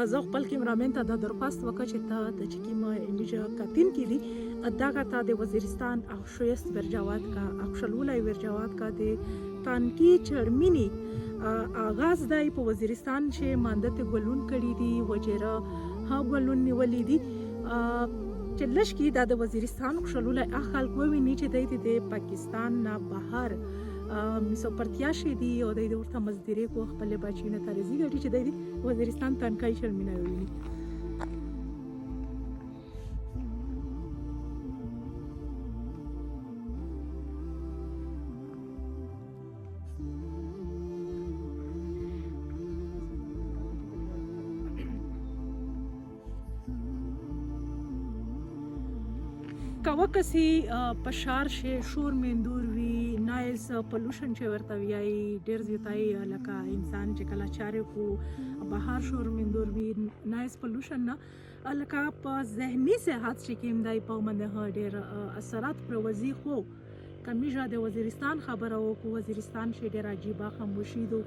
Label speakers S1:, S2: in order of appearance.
S1: زه خپل کیمرامین ته دا درخواست وکړه چې ته د چې کومه ایمیج کتونکي دي دغه ته د وزیرستان اخشویست ورجاوات کا اخشلولای ورجاوات کا د تانکی چرمینی آغاز دی په وزیرستان چې مانده ته ګلون کړي دي وجره ها ګلون نیولې دي چې لشکې دا د وزیرستان خشلولای خلک وویني چې د پاکستان نه بهر مسو پرتیاشي دي او د ورته مزدوري کو خپل بچی نه ترزي غړي چې د وزیرستان تنکای شرمینه ویني کسی پشار شي شور مندور وي نایز پولوشن چې ورته ویایي ډېر زیاتای لکه انسان چې کله چارې کو بهر شور مندور وي نایز پولوشن نه لکه په ذهني صحت چې کوم دی په باندې ډېر اثرات پروزي خو کمیجه د وزیرستان خبره وکړو وزیرستان چې ډېر عجیبه خاموشي دو